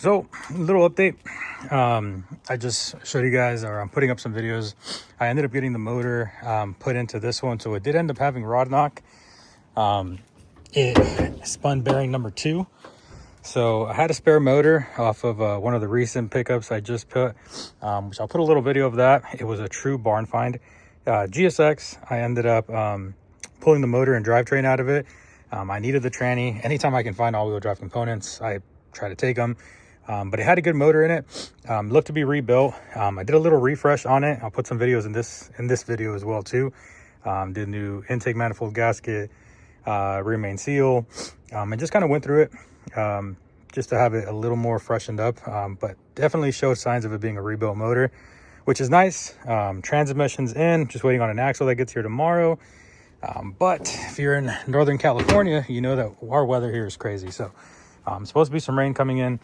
So, little update. I just showed you guys, or I'm putting up some videos. I ended up getting the motor put into this one, so it did end up having rod knock. It spun bearing number 2. So I had a spare motor off of one of the recent pickups I just put, which I'll put a little video of that. It was a true barn find. GSX, I ended up pulling the motor and drivetrain out of it. I needed the tranny. Anytime I can find all-wheel drive components, I try to take them. But it had a good motor in it. Looked to be rebuilt. I did a little refresh on it. I'll put some videos in this video as well too. Did new intake manifold gasket, rear main seal, and just kind of went through it just to have it a little more freshened up. But definitely showed signs of it being a rebuilt motor, which is nice. Transmission's in, just waiting on an axle that gets here tomorrow. But if you're in Northern California, you know that our weather here is crazy. So supposed to be some rain coming in.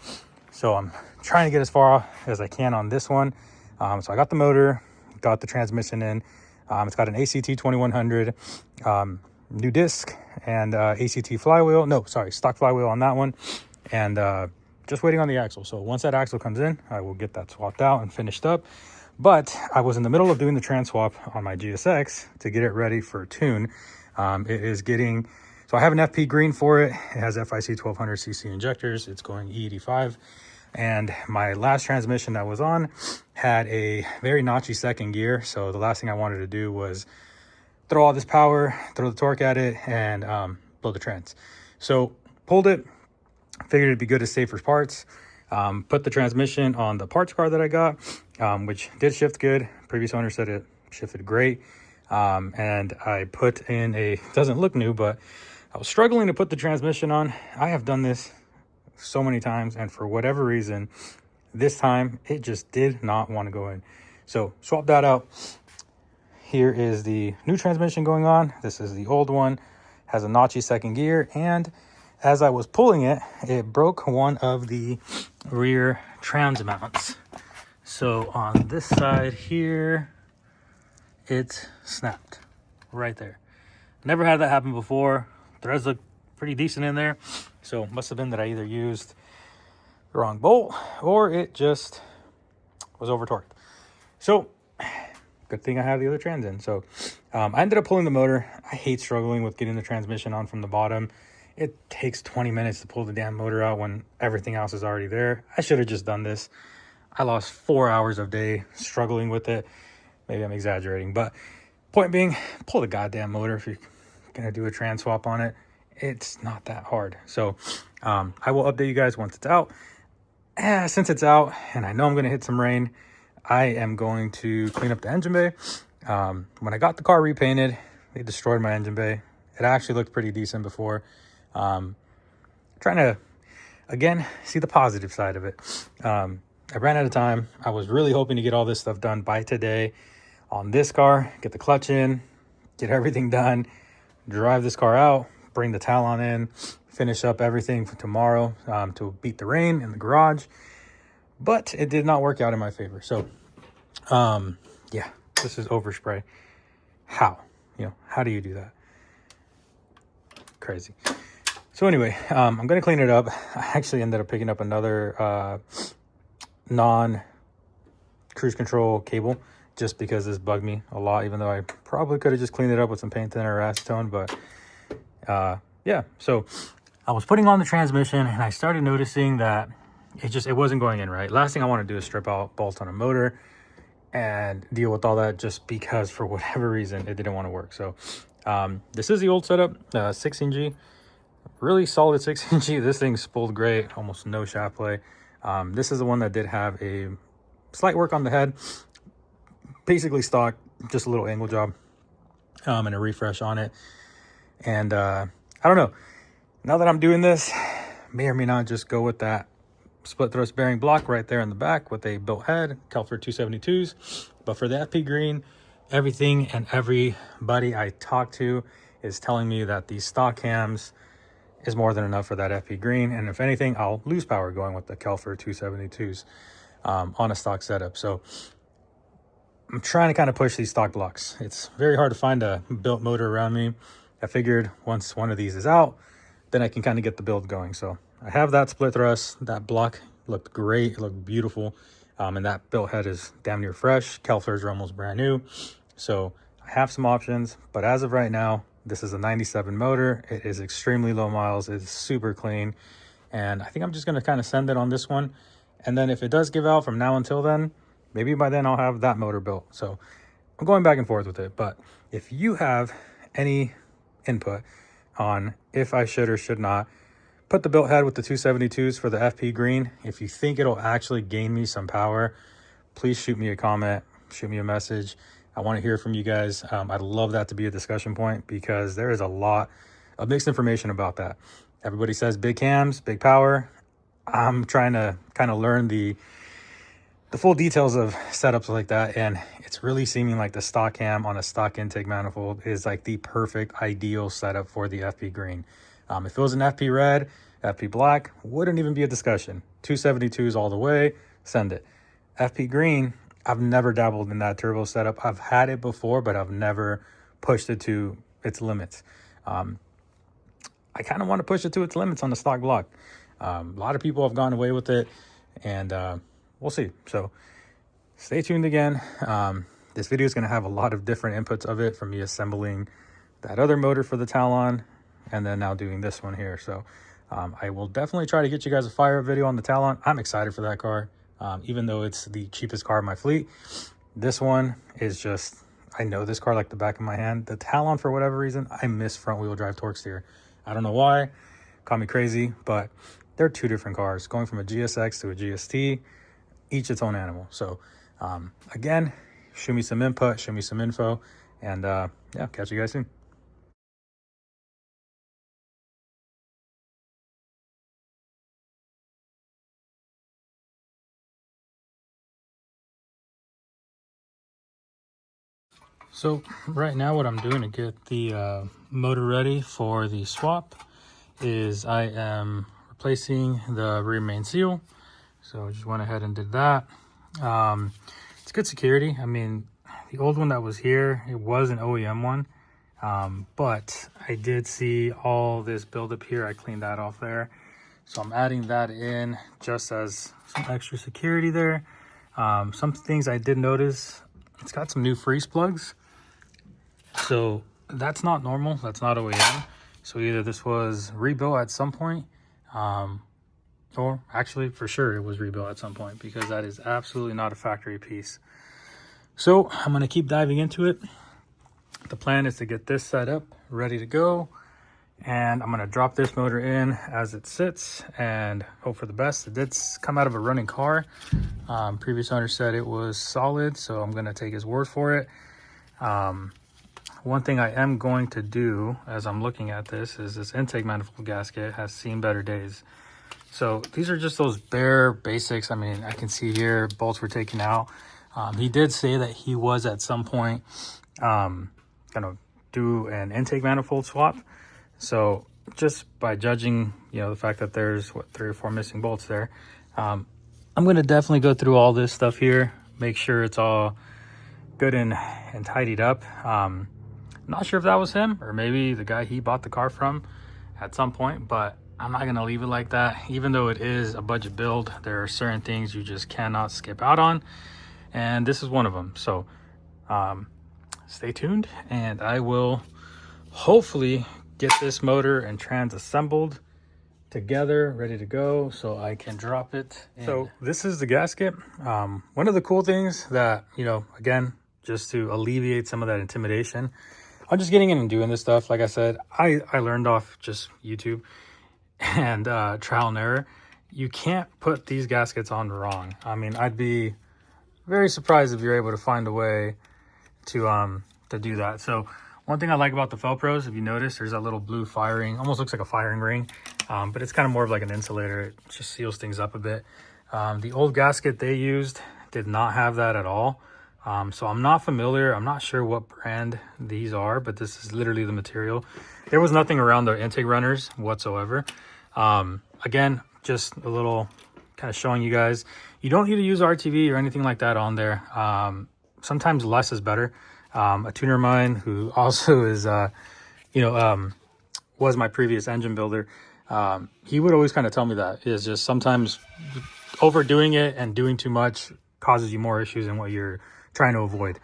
So I'm trying to get as far as I can on this one. So I got the motor, got the transmission in. It's got an ACT 2100, new disc, and ACT flywheel. No, sorry, stock flywheel on that one. And just waiting on the axle. So once that axle comes in, I will get that swapped out and finished up. But I was in the middle of doing the trans swap on my GSX to get it ready for tune. It is getting... So I have an FP green for it. It has FIC 1200cc injectors. It's going E85. And my last transmission that was on had a very notchy second gear. So the last thing I wanted to do was throw all this power, throw the torque at it, and blow the trans. So pulled it, figured it'd be good to save for parts. Put the transmission on the parts car that I got, which did shift good. Previous owner said it shifted great. And I put in a, doesn't look new, but I was struggling to put the transmission on. I have done this so many times, and for whatever reason, this time it just did not want to go in. So swap that out. Here is the new transmission going on. This is the old one. Has a notchy second gear, and as I was pulling it, it broke one of the rear trans mounts. So on this side here, it snapped right there. Never had that happen before. Threads look pretty decent in there. So it must have been that I either used the wrong bolt or it just was over torqued. So good thing I have the other trans in. So I ended up pulling the motor. I hate struggling with getting the transmission on from the bottom. It takes 20 minutes to pull the damn motor out when everything else is already there. I should have just done this. I lost 4 hours of day struggling with it. Maybe I'm exaggerating, but point being, pull the goddamn motor if you're gonna do a trans swap on it. It's not that hard. So I will update you guys once it's out. Since it's out and I know I'm gonna hit some rain, I am going to clean up the engine bay. When I got the car repainted, they destroyed my engine bay. It actually looked pretty decent before. Trying to, again, see the positive side of it. I ran out of time. I was really hoping to get all this stuff done by today on this car, get the clutch in, get everything done, drive this car out, bring the Talon in, finish up everything for tomorrow to beat the rain in the garage. But it did not work out in my favor. So, yeah, this is overspray. How? How do you do that? Crazy. So anyway, I'm going to clean it up. I actually ended up picking up another non-cruise control cable just because this bugged me a lot, even though I probably could have just cleaned it up with some paint thinner or acetone. But yeah, so I was putting on the transmission and I started noticing that it wasn't going in right. Last thing I want to do is strip out bolts on a motor and deal with all that just because for whatever reason it didn't want to work. So this is the old setup, 16G. Really solid 16G. This thing spooled great, almost no shaft play. This is the one that did have a slight work on the head. Basically stock, just a little angle job and a refresh on it. And I don't know. Now that I'm doing this, may or may not just go with that split thrust bearing block right there in the back with a built head, Kelfer 272s. But for the FP green, everything and everybody I talk to is telling me that these stock cams is more than enough for that FP green. And if anything, I'll lose power going with the Kelfer 272s on a stock setup. So I'm trying to kind of push these stock blocks. It's very hard to find a built motor around me. I figured once one of these is out, then I can kind of get the build going. So I have that split thrust, that block looked great. It looked beautiful. And that built head is damn near fresh. Calipers are almost brand new. So I have some options, but as of right now, this is a 97 motor. It is extremely low miles. It's super clean. And I think I'm just going to kind of send it on this one. And then if it does give out from now until then, maybe by then I'll have that motor built. So I'm going back and forth with it. But if you have any input on if I should or should not put the built head with the 272s for the FP green, if you think it'll actually gain me some power, please shoot me a comment, shoot me a message. I want to hear from you guys. I'd love that to be a discussion point because there is a lot of mixed information about that. Everybody says big cams, big power. I'm trying to kind of learn the full details of setups like that, and it's really seeming like the stock cam on a stock intake manifold is like the perfect ideal setup for the FP green. If it was an FP red, FP black, wouldn't even be a discussion. 272s all the way, send it. FP green, I've never dabbled in that turbo setup. I've had it before, but I've never pushed it to its limits. I kind of want to push it to its limits on the stock block. A lot of people have gone away with it, and we'll see. So stay tuned again. This video is going to have a lot of different inputs of it, from me assembling that other motor for the Talon and then now doing this one here. So I will definitely try to get you guys a fire video on the Talon. I'm excited for that car. Even though it's the cheapest car in my fleet, this one is just, I know this car like the back of my hand. The Talon, for whatever reason, I miss front wheel drive torque steer. I don't know why, call me crazy, but they're two different cars going from a GSX to a GST, each its own animal. So again, shoot me some input, show me some info, and yeah, catch you guys soon. So right now what I'm doing to get the motor ready for the swap is I am replacing the rear main seal. So I just went ahead and did that. It's good security. I mean, the old one that was here, it was an OEM one, but I did see all this buildup here. I cleaned that off there. So I'm adding that in just as some extra security there. Some things I did notice, it's got some new freeze plugs. So that's not normal. That's not OEM. So either this was rebuilt at some point, or actually for sure it was rebuilt at some point, because that is absolutely not a factory piece. So I'm going to keep diving into it. The plan is to get this set up, ready to go. And I'm going to drop this motor in as it sits and hope for the best. It did come out of a running car. Previous owner said it was solid, so I'm going to take his word for it. One thing I am going to do as I'm looking at this is this intake manifold gasket has seen better days. So these are just those bare basics. I mean, I can see here bolts were taken out. He did say that he was at some point going to do an intake manifold swap. So just by judging, you know, the fact that there's what, 3 or 4 missing bolts there, I'm going to definitely go through all this stuff here, make sure it's all good and tidied up. Not sure if that was him or maybe the guy he bought the car from at some point, but I'm not going to leave it like that. Even though it is a budget build, there are certain things you just cannot skip out on, and this is one of them. So stay tuned, and I will hopefully get this motor and trans assembled together, ready to go, so I can drop it in. So this is the gasket. One of the cool things that, you know, again, just to alleviate some of that intimidation, I'm just getting in and doing this stuff. Like I said, I learned off just YouTube and trial and error. You can't put these gaskets on wrong. I mean, I'd be very surprised if you're able to find a way to do that. So one thing I like about the Felpros, if you notice, there's that little blue firing, almost looks like a firing ring, but it's kind of more of like an insulator. It just seals things up a bit. The old gasket they used did not have that at all. So I'm not familiar. I'm not sure what brand these are, but this is literally the material. There was nothing around the intake runners whatsoever. Again, just a little kind of showing you guys, you don't need to use RTV or anything like that on there. Sometimes less is better. A tuner of mine who also is, was my previous engine builder, he would always kind of tell me that is just sometimes overdoing it and doing too much causes you more issues than what you're trying to avoid.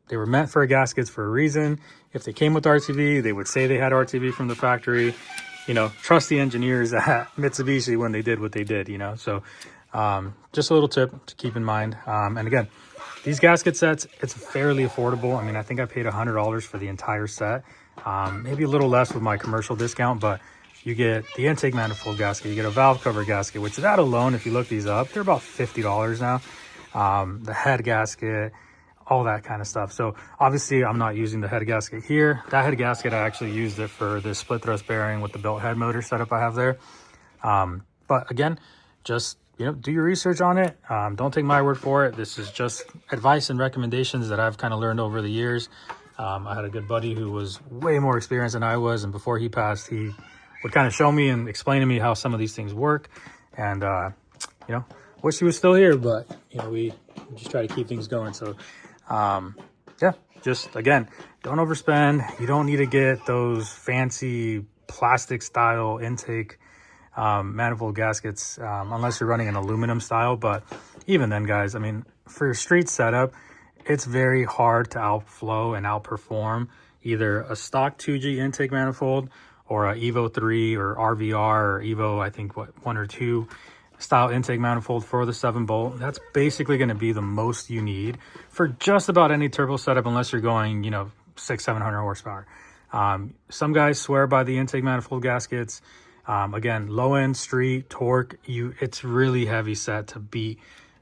They were meant for gaskets for a reason. If they came with RTV, they would say they had RTV from the factory. You know, trust the engineers at Mitsubishi when they did what they did, you know. So just a little tip to keep in mind. And again, these gasket sets, it's fairly affordable. I mean, I think I paid $100 for the entire set. Maybe a little less with my commercial discount, but you get the intake manifold gasket, you get a valve cover gasket, which that alone, if you look these up, they're about $50 now. The head gasket, all that kind of stuff. So obviously I'm not using the head gasket here. That head gasket, I actually used it for this split thrust bearing with the belt head motor setup I have there. But again, just, you know, do your research on it. Don't take my word for it. This is just advice and recommendations that I've kind of learned over the years. I had a good buddy who was way more experienced than I was, and before he passed, he would kind of show me and explain to me how some of these things work. And you know, wish he was still here, but you know, we just try to keep things going. So yeah, just again, don't overspend. You don't need to get those fancy plastic style intake manifold gaskets unless you're running an aluminum style. But even then, guys, I mean, for your street setup, it's very hard to outflow and outperform either a stock 2G intake manifold or a Evo 3 or RVR or Evo, I think, what, 1 or 2 style intake manifold for the 7-bolt. That's basically going to be the most you need for just about any turbo setup, unless you're going, you know, 600-700 horsepower. Some guys swear by the intake manifold gaskets. Again, low end street torque, it's really heavy set to beat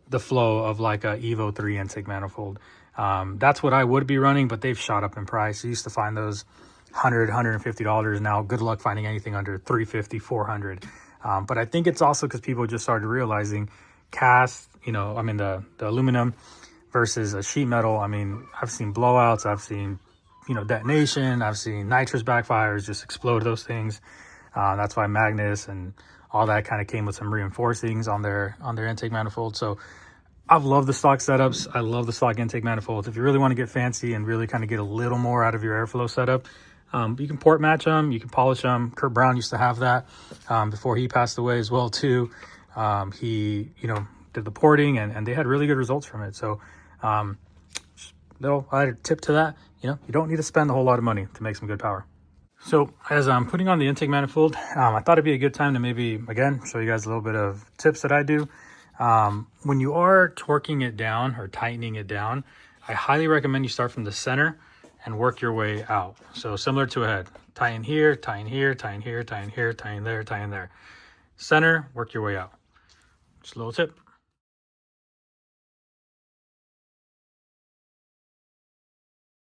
the flow of like a Evo 3 intake manifold. That's what I would be running, but they've shot up in price. I used to find those $100-$150. Now good luck finding anything under $350-$400. But I think it's also because people just started realizing cast, you know, I mean the aluminum versus a sheet metal. I mean, I've seen blowouts, I've seen, you know, detonation, I've seen nitrous backfires just explode those things. That's why Magnus and all that kind of came with some reinforcings on their intake manifold. So I've loved the stock setups. I love the stock intake manifolds. If you really want to get fancy and really kind of get a little more out of your airflow setup, you can port match them, you can polish them. Kurt Brown used to have that before he passed away as well too. He, you know, did the porting and they had really good results from it. So little added tip to that, you know, you don't need to spend a whole lot of money to make some good power. So as I'm putting on the intake manifold, I thought it'd be a good time to maybe, again, show you guys a little bit of tips that I do. When you are torquing it down or tightening it down, I highly recommend you start from the center and work your way out. So similar to a head, tighten here, tighten here, tighten here, tighten here, tighten there, tighten there. Center, work your way out. Just a little tip.